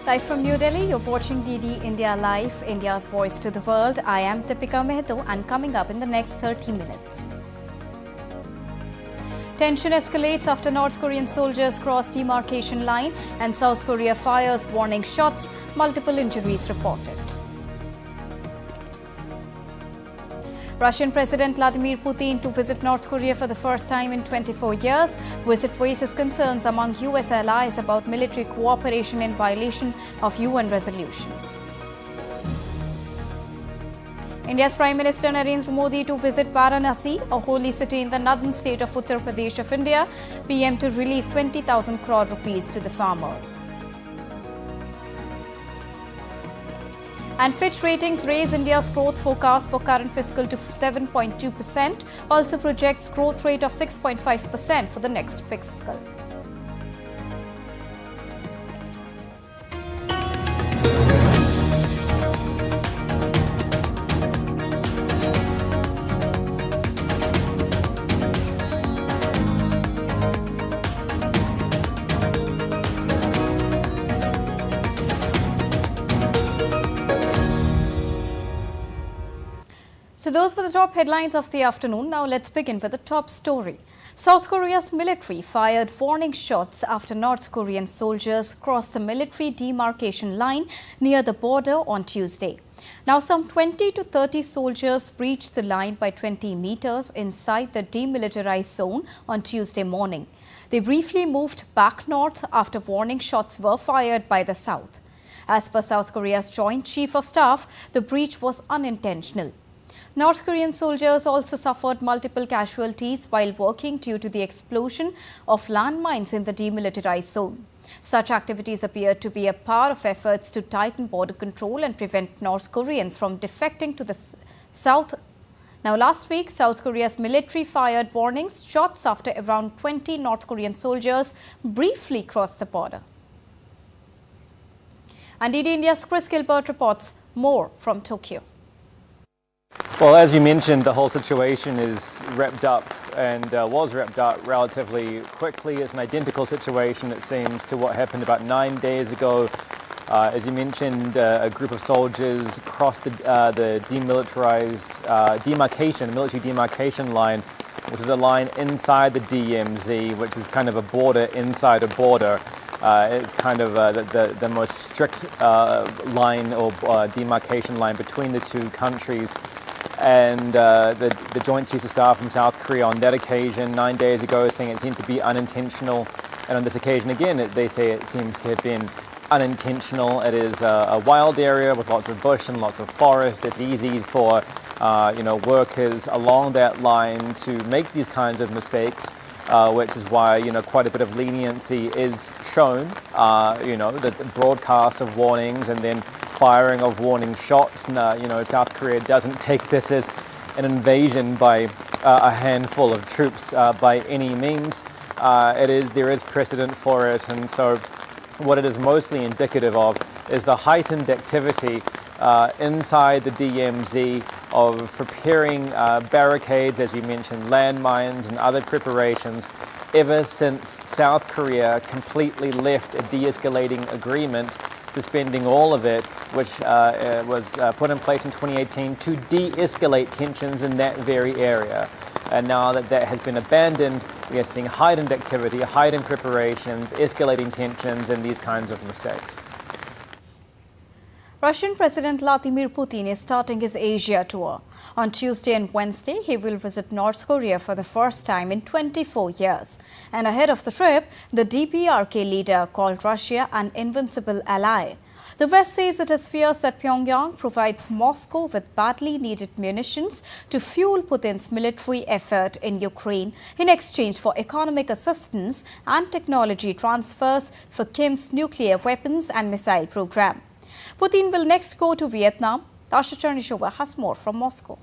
Live from New Delhi, you're watching DD India Live, India's voice to the world. I am Deepika Mehto, and coming up in the next 30 minutes. Tension escalates after North Korean soldiers cross demarcation line and South Korea fires warning shots, multiple injuries reported. Russian President Vladimir Putin to visit North Korea for the first time in 24 years. Visit raises concerns among US allies about military cooperation in violation of UN resolutions. India's Prime Minister Narendra Modi to visit Varanasi, a holy city in the northern state of Uttar Pradesh of India. PM to release 20,000 crore rupees to the farmers. And Fitch Ratings raise India's growth forecast for current fiscal to 7.2%, also projects growth rate of 6.5% for the next fiscal. So those were the top headlines of the afternoon. Now let's begin with the top story. South Korea's military fired warning shots after North Korean soldiers crossed the military demarcation line near the border on Tuesday. Now some 20 to 30 soldiers breached the line by 20 meters inside the demilitarized zone on Tuesday morning. They briefly moved back north after warning shots were fired by the South. As per South Korea's Joint Chief of Staff, the breach was unintentional. North Korean soldiers also suffered multiple casualties while working due to the explosion of landmines in the demilitarized zone. Such activities appear to be a part of efforts to tighten border control and prevent North Koreans from defecting to the south. Now, last week, South Korea's military fired warning shots after around 20 North Korean soldiers briefly crossed the border. And DD India's Chris Gilbert reports more from Tokyo. Well, as you mentioned, the whole situation is wrapped up and was wrapped up relatively quickly. It's an identical situation, it seems, to what happened about 9 days ago. As you mentioned, a group of soldiers crossed the demilitarized military demarcation line, which is a line inside the DMZ, which is kind of a border inside a border. It's kind of the most strict line or demarcation line between the two countries. And the Joint Chiefs of Staff from South Korea on that occasion 9 days ago saying it seemed to be unintentional, and on this occasion again they say it seems to have been unintentional. It is a wild area with lots of bush and lots of forest. It's easy for workers along that line to make these kinds of mistakes, which is why quite a bit of leniency is shown. The broadcast of warnings and then firing of warning shots. South Korea doesn't take this as an invasion by a handful of troops by any means. There is precedent for it, and so what it is mostly indicative of is the heightened activity inside the DMZ of preparing barricades, as you mentioned, landmines and other preparations ever since South Korea completely left a de-escalating agreement, suspending all of it, which was put in place in 2018 to de-escalate tensions in that very area. And now that that has been abandoned, we are seeing heightened activity, heightened preparations, escalating tensions, and these kinds of mistakes. Russian President Vladimir Putin is starting his Asia tour. On Tuesday and Wednesday, he will visit North Korea for the first time in 24 years. And ahead of the trip, the DPRK leader called Russia an invincible ally. The West says it has fears that Pyongyang provides Moscow with badly needed munitions to fuel Putin's military effort in Ukraine in exchange for economic assistance and technology transfers for Kim's nuclear weapons and missile program. Putin will next go to Vietnam. Tasha Chernishova has more from Moscow.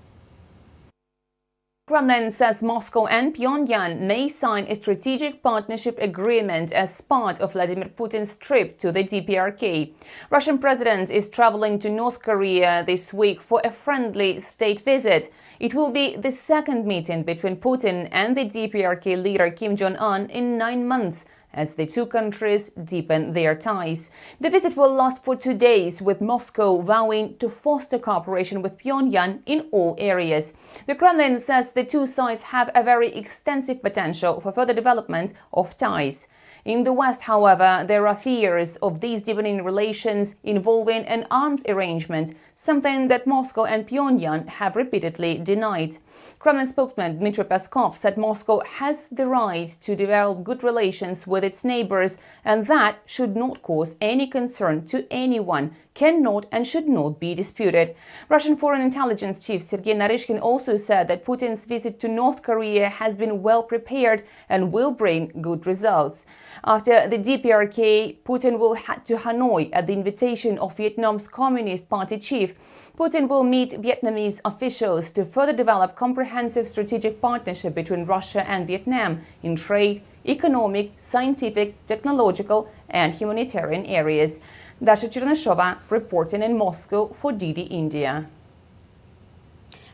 Kremlin says Moscow and Pyongyang may sign a strategic partnership agreement as part of Vladimir Putin's trip to the DPRK. Russian president is traveling to North Korea this week for a friendly state visit. It will be the second meeting between Putin and the DPRK leader Kim Jong-un in 9 months, as the two countries deepen their ties. The visit will last for 2 days, with Moscow vowing to foster cooperation with Pyongyang in all areas. The Kremlin says the two sides have a very extensive potential for further development of ties. In the West, however, there are fears of these deepening relations involving an arms arrangement, something that Moscow and Pyongyang have repeatedly denied. Kremlin spokesman Dmitry Peskov said Moscow has the right to develop good relations with its neighbors, and that should not cause any concern to anyone, cannot and should not be disputed. Russian Foreign Intelligence Chief Sergei Naryshkin also said that Putin's visit to North Korea has been well prepared and will bring good results. After the DPRK, Putin will head to Hanoi at the invitation of Vietnam's Communist Party chief. Putin will meet Vietnamese officials to further develop comprehensive strategic partnership between Russia and Vietnam in trade, economic, scientific, technological and humanitarian areas. Dasha Cherneshova reporting in Moscow for DD India.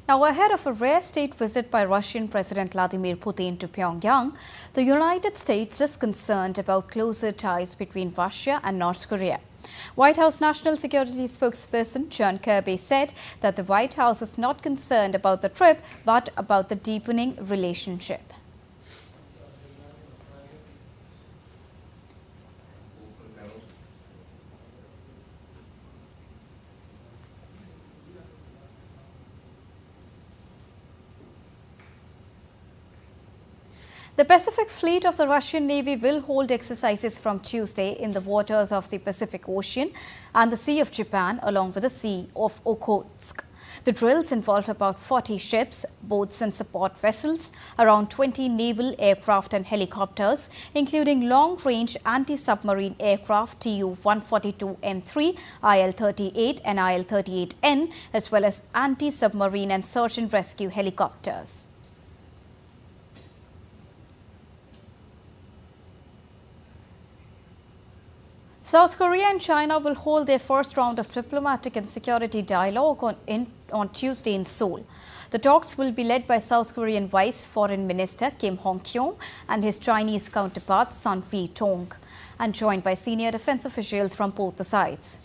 Now, ahead of a rare state visit by Russian President Vladimir Putin to Pyongyang, the United States is concerned about closer ties between Russia and North Korea. White House National Security spokesperson John Kirby said that the White House is not concerned about the trip, but about the deepening relationship. The Pacific Fleet of the Russian Navy will hold exercises from Tuesday in the waters of the Pacific Ocean and the Sea of Japan, along with the Sea of Okhotsk. The drills involved about 40 ships, boats and support vessels, around 20 naval aircraft and helicopters, including long-range anti-submarine aircraft Tu-142M3, IL-38 and IL-38N, as well as anti-submarine and search and rescue helicopters. South Korea and China will hold their first round of diplomatic and security dialogue on Tuesday in Seoul. The talks will be led by South Korean Vice Foreign Minister Kim Hong-kyong and his Chinese counterpart Sun Phi-tong, and joined by senior defense officials from both the sides.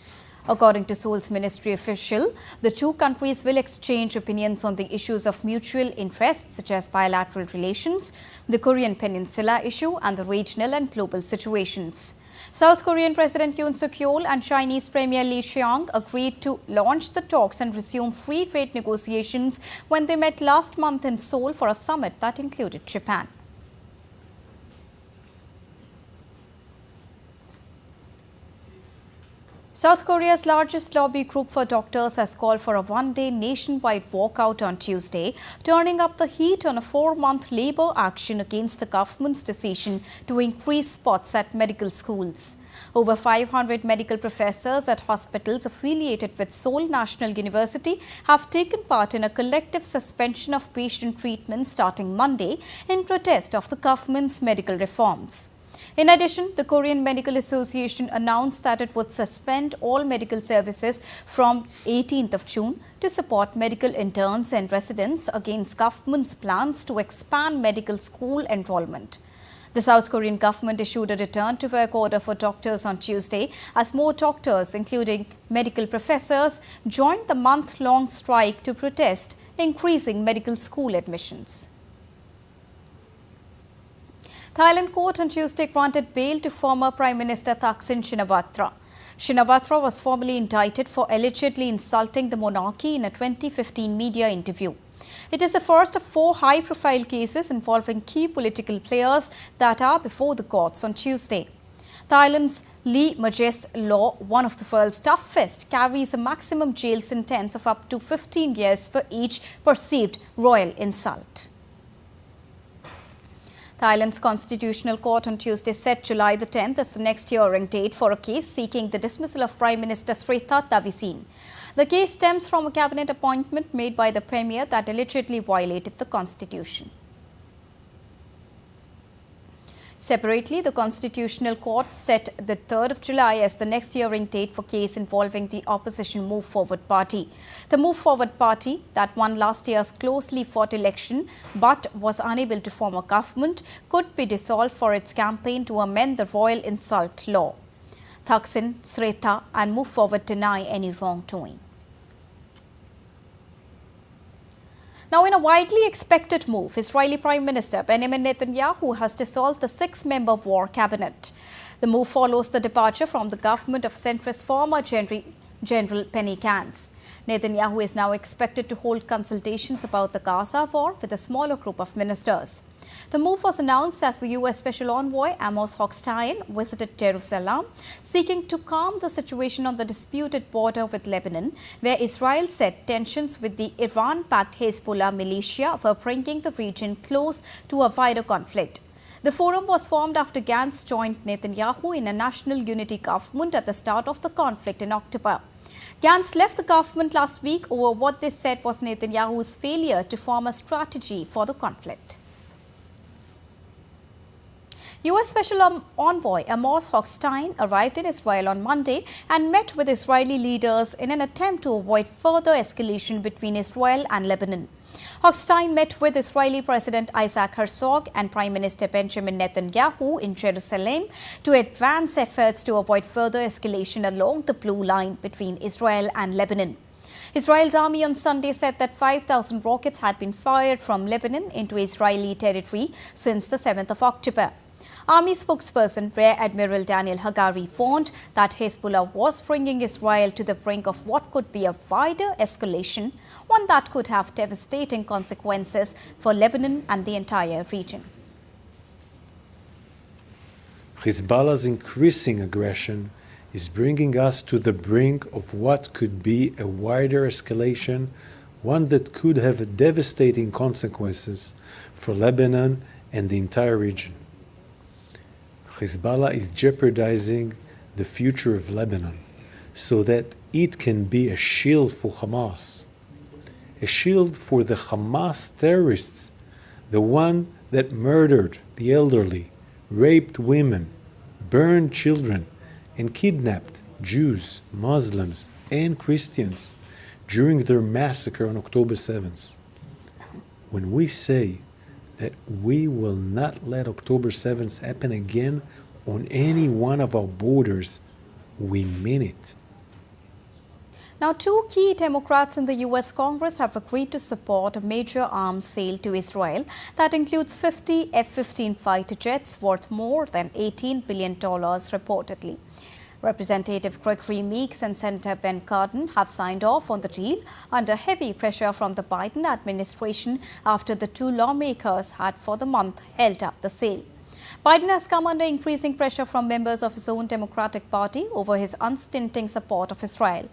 According to Seoul's ministry official, the two countries will exchange opinions on the issues of mutual interest, such as bilateral relations, the Korean Peninsula issue, and the regional and global situations. South Korean President Yoon Suk-yeol and Chinese Premier Li Qiang agreed to launch the talks and resume free trade negotiations when they met last month in Seoul for a summit that included Japan. South Korea's largest lobby group for doctors has called for a one-day nationwide walkout on Tuesday, turning up the heat on a 4-month labor action against the government's decision to increase spots at medical schools. Over 500 medical professors at hospitals affiliated with Seoul National University have taken part in a collective suspension of patient treatment starting Monday in protest of the government's medical reforms. In addition, the Korean Medical Association announced that it would suspend all medical services from 18th of June to support medical interns and residents against government's plans to expand medical school enrollment. The South Korean government issued a return-to-work order for doctors on Tuesday as more doctors, including medical professors, joined the month-long strike to protest increasing medical school admissions. Thailand court on Tuesday granted bail to former Prime Minister Thaksin Shinawatra. Shinawatra was formally indicted for allegedly insulting the monarchy in a 2015 media interview. It is the first of 4 high-profile cases involving key political players that are before the courts on Tuesday. Thailand's Lee Majest law, one of the world's toughest, carries a maximum jail sentence of up to 15 years for each perceived royal insult. Thailand's Constitutional Court on Tuesday set July the 10th as the next hearing date for a case seeking the dismissal of Prime Minister Srettha Thavisin. The case stems from a cabinet appointment made by the Premier that allegedly violated the Constitution. Separately, the Constitutional Court set the 3rd of July as the next hearing date for case involving the opposition Move Forward Party. The Move Forward Party, that won last year's closely fought election but was unable to form a government, could be dissolved for its campaign to amend the royal insult law. Thaksin, Sreta and Move Forward deny any wrongdoing. Now, in a widely expected move, Israeli Prime Minister Benjamin Netanyahu has dissolved the 6-member war cabinet. The move follows the departure from the government of centrist former General Benny Gantz. Netanyahu is now expected to hold consultations about the Gaza war with a smaller group of ministers. The move was announced as the U.S. Special Envoy Amos Hochstein visited Jerusalem, seeking to calm the situation on the disputed border with Lebanon, where Israel said tensions with the Iran-backed Hezbollah militia were bringing the region close to a wider conflict. The forum was formed after Gantz joined Netanyahu in a national unity government at the start of the conflict in October. Gantz left the government last week over what they said was Netanyahu's failure to form a strategy for the conflict. U.S. Special Envoy Amos Hochstein arrived in Israel on Monday and met with Israeli leaders in an attempt to avoid further escalation between Israel and Lebanon. Hochstein met with Israeli President Isaac Herzog and Prime Minister Benjamin Netanyahu in Jerusalem to advance efforts to avoid further escalation along the blue line between Israel and Lebanon. Israel's army on Sunday said that 5,000 rockets had been fired from Lebanon into Israeli territory since the 7th of October. Army spokesperson Rear Admiral Daniel Hagari warned that Hezbollah was bringing Israel to the brink of what could be a wider escalation, one that could have devastating consequences for Lebanon and the entire region. Hezbollah's increasing aggression is bringing us to the brink of what could be a wider escalation, one that could have devastating consequences for Lebanon and the entire region. Hezbollah is jeopardizing the future of Lebanon so that it can be a shield for Hamas, a shield for the Hamas terrorists, the one that murdered the elderly, raped women, burned children, and kidnapped Jews, Muslims, and Christians during their massacre on October 7th. When we say that we will not let October 7th happen again on any one of our borders, we mean it. Now, 2 key Democrats in the U.S. Congress have agreed to support a major arms sale to Israel that includes 50 F-15 fighter jets worth more than $18 billion reportedly. Representative Gregory Meeks and Senator Ben Cardin have signed off on the deal under heavy pressure from the Biden administration after the 2 lawmakers had for the month held up the sale. Biden has come under increasing pressure from members of his own Democratic Party over his unstinting support of Israel.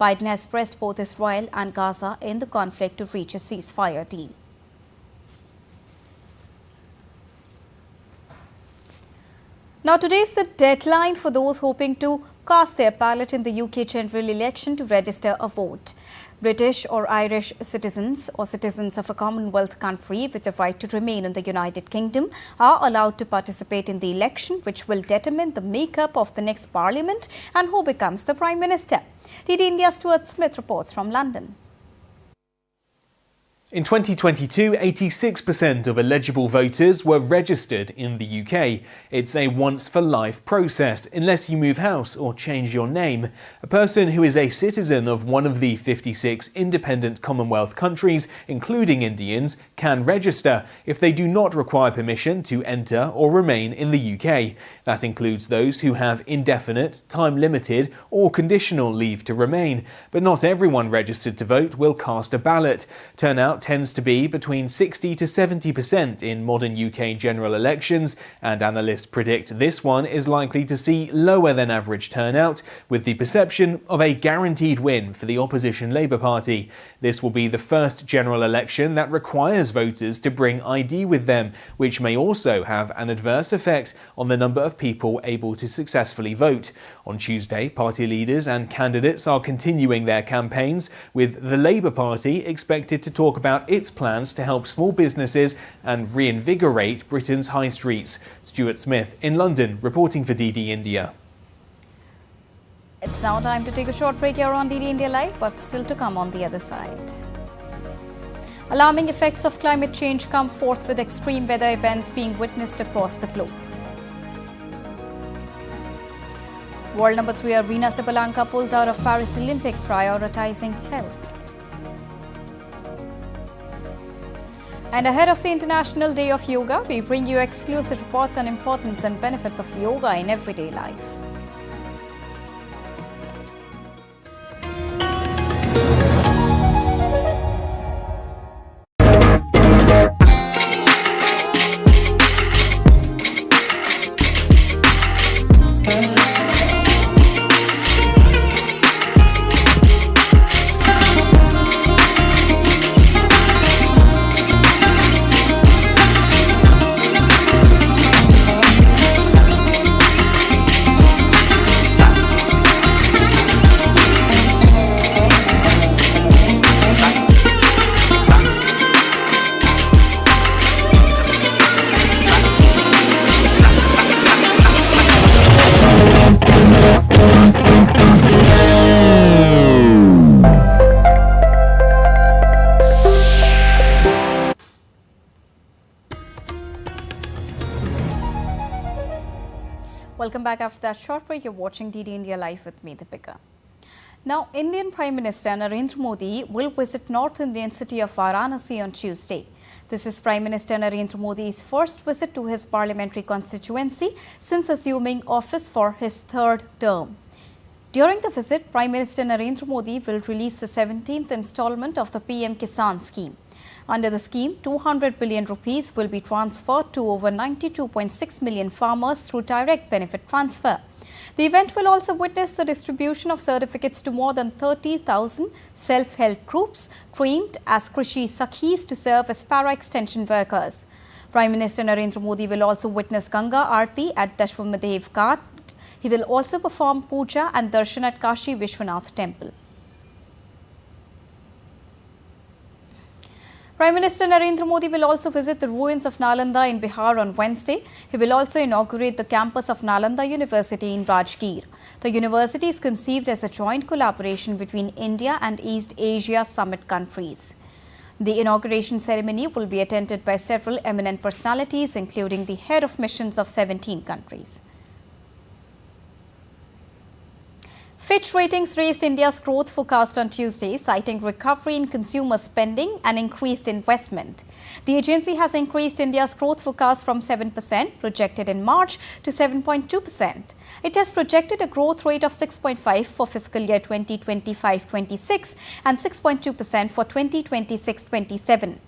Biden has pressed both Israel and Gaza in the conflict to reach a ceasefire deal. Now, today is the deadline for those hoping to cast their ballot in the UK general election to register a vote. British or Irish citizens or citizens of a Commonwealth country with the right to remain in the United Kingdom are allowed to participate in the election, which will determine the makeup of the next parliament and who becomes the Prime Minister. DD India's Stuart Smith reports from London. In 2022, 86% of eligible voters were registered in the UK. It's a once-for-life process, unless you move house or change your name. A person who is a citizen of one of the 56 independent Commonwealth countries, including Indians, can register if they do not require permission to enter or remain in the UK. That includes those who have indefinite, time-limited or conditional leave to remain. But not everyone registered to vote will cast a ballot. Turnout tends to be between 60 to 70% in modern UK general elections, and analysts predict this one is likely to see lower than average turnout, with the perception of a guaranteed win for the opposition Labour Party. This will be the first general election that requires voters to bring ID with them, which may also have an adverse effect on the number of people able to successfully vote. On Tuesday, party leaders and candidates are continuing their campaigns, with the Labour Party expected to talk about about its plans to help small businesses and reinvigorate Britain's high streets. Stuart Smith in London, reporting for DD India. It's now time to take a short break here on DD India Live, but still to come on the other side. Alarming effects of climate change come forth with extreme weather events being witnessed across the globe. World number 3 arena Sabalenka pulls out of Paris Olympics, prioritizing health. And ahead of the International Day of Yoga, we bring you exclusive reports on importance and benefits of yoga in everyday life. Welcome back after that short break. You're watching DD India Live with me, Deepika. Now, Indian Prime Minister Narendra Modi will visit North Indian city of Varanasi on Tuesday. This is Prime Minister Narendra Modi's first visit to his parliamentary constituency since assuming office for his third term. During the visit, Prime Minister Narendra Modi will release the 17th installment of the PM Kisan scheme. Under the scheme, 200 billion rupees will be transferred to over 92.6 million farmers through direct benefit transfer. The event will also witness the distribution of certificates to more than 30,000 self-help groups trained as Krishi Sakhis to serve as para-extension workers. Prime Minister Narendra Modi will also witness Ganga Aarti at Dashwamadev Ghat. He will also perform puja and darshan at Kashi Vishwanath Temple. Prime Minister Narendra Modi will also visit the ruins of Nalanda in Bihar on Wednesday. He will also inaugurate the campus of Nalanda University in Rajgir. The university is conceived as a joint collaboration between India and East Asia Summit countries. The inauguration ceremony will be attended by several eminent personalities, including the head of missions of 17 countries. Fitch Ratings raised India's growth forecast on Tuesday, citing recovery in consumer spending and increased investment. The agency has increased India's growth forecast from 7% projected in March to 7.2%. It has projected a growth rate of 6.5% for fiscal year 2025-26 and 6.2% for 2026-27.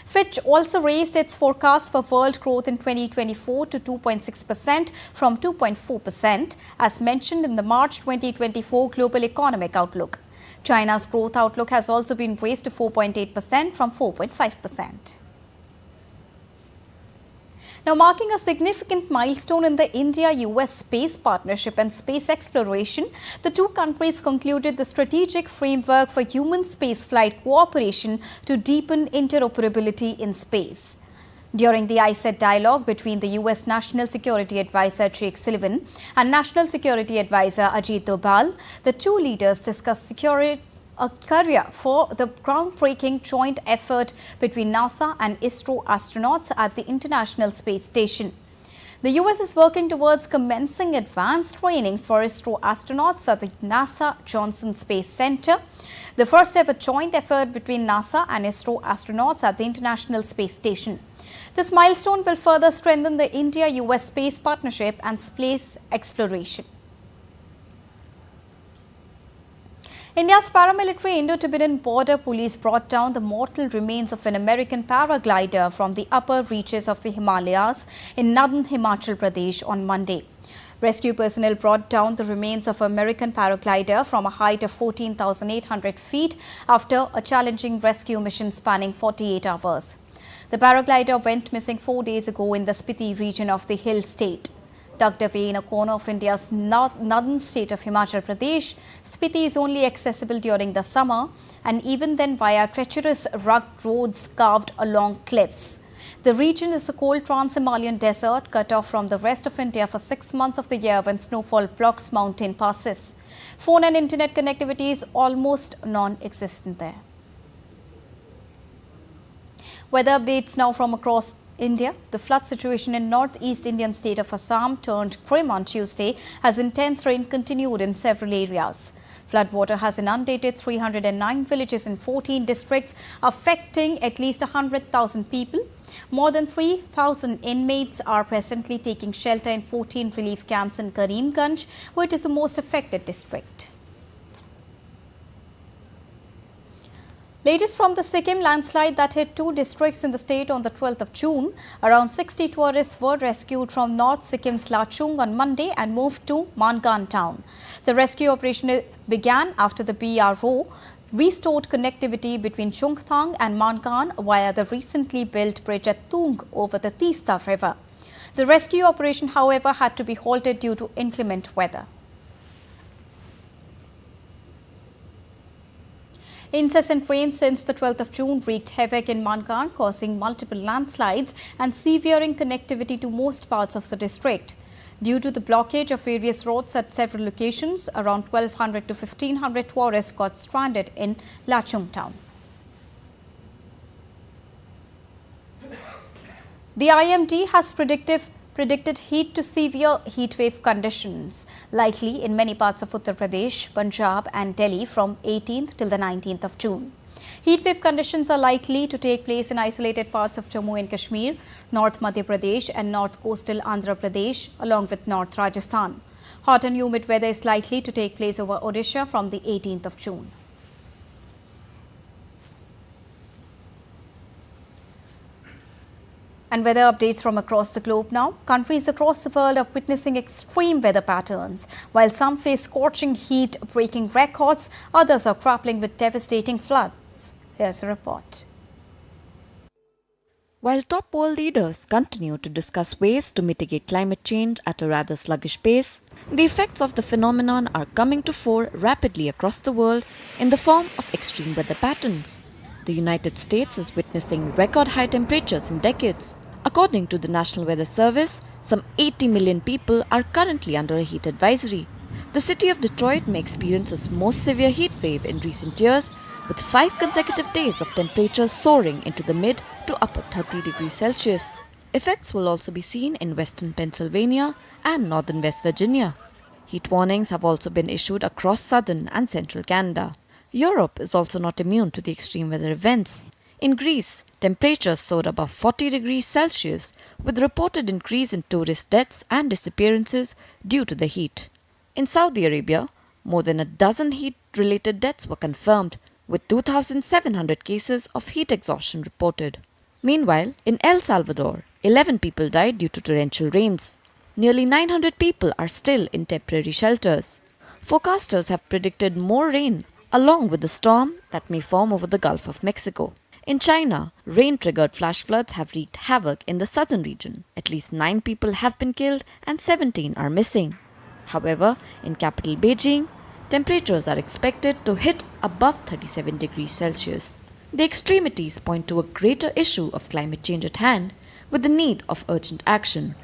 Fitch also raised its forecast for world growth in 2024 to 2.6% from 2.4%, as mentioned in the March 2024 Global Economic Outlook. China's growth outlook has also been raised to 4.8% from 4.5%. Now, marking a significant milestone in the India-US space partnership and space exploration, the two countries concluded the strategic framework for human spaceflight cooperation to deepen interoperability in space. During the ISET dialogue between the US National Security Advisor Jake Sullivan and National Security Advisor Ajit Doval, the two leaders discussed a career for the groundbreaking joint effort between NASA and ISRO astronauts at the International Space Station. The US is working towards commencing advanced trainings for ISRO astronauts at the NASA Johnson Space Center, the first ever joint effort between NASA and ISRO astronauts at the International Space Station. This milestone will further strengthen the India-US space partnership and space exploration. India's paramilitary Indo-Tibetan border police brought down the mortal remains of an American paraglider from the upper reaches of the Himalayas in northern Himachal Pradesh on Monday. Rescue personnel brought down the remains of an American paraglider from a height of 14,800 feet after a challenging rescue mission spanning 48 hours. The paraglider went missing 4 days ago in the Spiti region of the hill state. Tucked away in a corner of India's northern state of Himachal Pradesh, Spiti is only accessible during the summer, and even then via treacherous rugged roads carved along cliffs. The region is a cold trans-Himalayan desert cut off from the rest of India for 6 months of the year when snowfall blocks mountain passes. Phone and internet connectivity is almost non-existent there. Weather updates now from across India. The flood situation in northeast Indian state of Assam turned grim on Tuesday as intense rain continued in several areas. Floodwater has inundated 309 villages in 14 districts, affecting at least 100,000 people. More than 3,000 inmates are presently taking shelter in 14 relief camps in Karimganj, which is the most affected district. Latest from the Sikkim landslide that hit 2 districts in the state on the 12th of June. Around 60 tourists were rescued from North Sikkim's Lachung on Monday and moved to Mangan town. The rescue operation began after the BRO restored connectivity between Chungthang and Mangan via the recently built bridge at Tung over the Tista River. The rescue operation, however, had to be halted due to inclement weather. Incessant rain since the 12th of June wreaked havoc in Mangan, causing multiple landslides and severing connectivity to most parts of the district. Due to the blockage of various roads at several locations, around 1,200 to 1,500 tourists got stranded in Lachung town. The IMD has predicted heat to severe heatwave conditions likely in many parts of Uttar Pradesh, Punjab and Delhi from 18th till the 19th of June. Heatwave conditions are likely to take place in isolated parts of Jammu and Kashmir, North Madhya Pradesh and North Coastal Andhra Pradesh along with North Rajasthan. Hot and humid weather is likely to take place over Odisha from the 18th of June. And weather updates from across the globe now. Countries across the world are witnessing extreme weather patterns. While some face scorching heat, breaking records, others are grappling with devastating floods. Here's a report. While top world leaders continue to discuss ways to mitigate climate change at a rather sluggish pace, the effects of the phenomenon are coming to fore rapidly across the world in the form of extreme weather patterns. The United States is witnessing record high temperatures in decades. According to the National Weather Service, some 80 million people are currently under a heat advisory. The city of Detroit may experience its most severe heat wave in recent years, with 5 consecutive days of temperatures soaring into the mid to upper 30 degrees Celsius. Effects will also be seen in western Pennsylvania and northern West Virginia. Heat warnings have also been issued across southern and central Canada. Europe is also not immune to the extreme weather events. In Greece, temperatures soared above 40 degrees Celsius, with reported increase in tourist deaths and disappearances due to the heat. In Saudi Arabia, more than a dozen heat-related deaths were confirmed, with 2,700 cases of heat exhaustion reported. Meanwhile, in El Salvador, 11 people died due to torrential rains. Nearly 900 people are still in temporary shelters. Forecasters have predicted more rain, along with the storm that may form over the Gulf of Mexico. In China, rain-triggered flash floods have wreaked havoc in the southern region. At least 9 people have been killed and 17 are missing. However, in capital Beijing, temperatures are expected to hit above 37 degrees Celsius. The extremities point to a greater issue of climate change at hand, with the need of urgent action.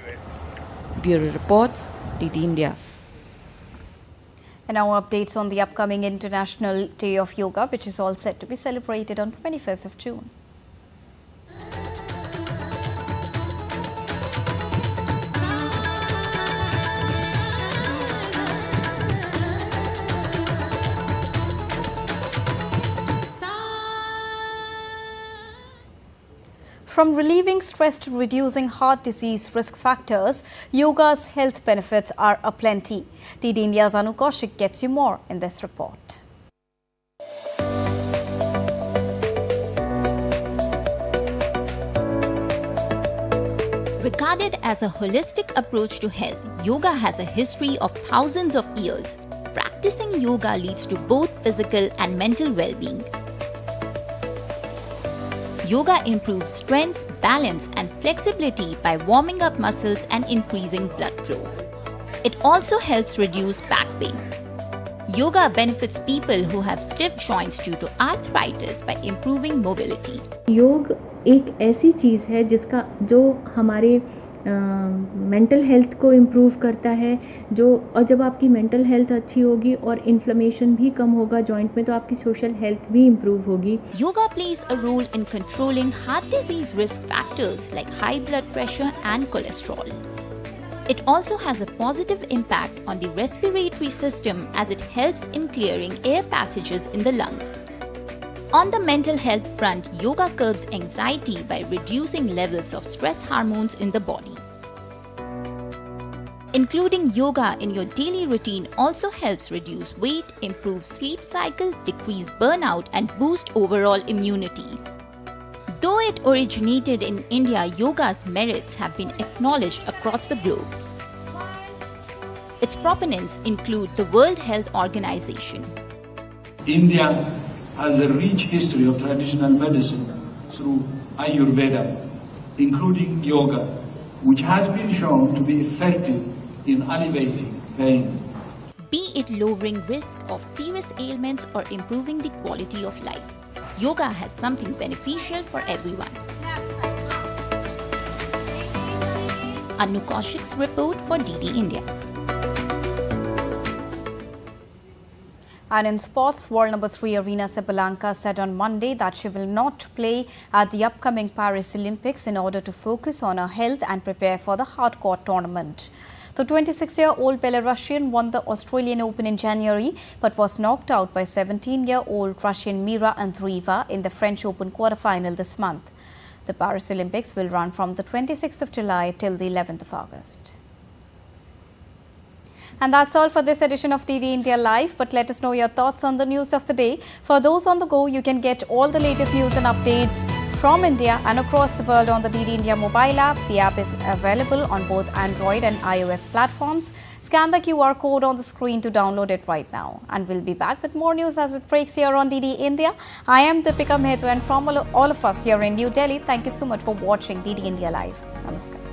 Bureau reports, DD India. And now updates on the upcoming International Day of Yoga, which is all set to be celebrated on 21st of June. From relieving stress to reducing heart disease risk factors, yoga's health benefits are aplenty. DD India's Anu Kaushik gets you more in this report. Regarded as a holistic approach to health, yoga has a history of thousands of years. Practicing yoga leads to both physical and mental well-being. Yoga improves strength, balance, and flexibility by warming up muscles and increasing blood flow. It also helps reduce back pain. Yoga benefits people who have stiff joints due to arthritis by improving mobility. योग एक ऐसी चीज़ है जिसका जो हमारे mental health को improve करता है और जब आपकी मेंटल हेल्थ अच्छी होगी और इन्फ्लेमेशन भी कम होगा जॉइंट में तो आपकी सोशल हेल्थ भी इम्प्रूव होगी. Yoga plays a role in controlling heart disease risk factors like high blood pressure and cholesterol. It also has a positive impact on the respiratory system as it helps in clearing air passages in the lungs. On the mental health front, yoga curbs anxiety by reducing levels of stress hormones in the body. Including yoga in your daily routine also helps reduce weight, improve sleep cycle, decrease burnout, and boost overall immunity. Though it originated in India, yoga's merits have been acknowledged across the globe. Its proponents include the World Health Organization. India has a rich history of traditional medicine through Ayurveda, including yoga, which has been shown to be effective in alleviating pain. Be it lowering risk of serious ailments or improving the quality of life, yoga has something beneficial for everyone. Anu Kaushik's report for DD India. And in sports, world number 3 Arena Sabalenka said on Monday that she will not play at the upcoming Paris Olympics in order to focus on her health and prepare for the hardcourt tournament. The 26-year-old Belarusian won the Australian Open in January but was knocked out by 17-year-old Russian Mira Andreeva in the French Open quarterfinal this month. The Paris Olympics will run from the 26th of July till the 11th of August. And that's all for this edition of DD India Live. But let us know your thoughts on the news of the day. For those on the go, you can get all the latest news and updates from India and across the world on the DD India mobile app. The app is available on both Android and iOS platforms. Scan the QR code on the screen to download it right now. And we'll be back with more news as it breaks here on DD India. I am Deepika Mehta, and from all of us here in New Delhi, thank you so much for watching DD India Live. Namaskar.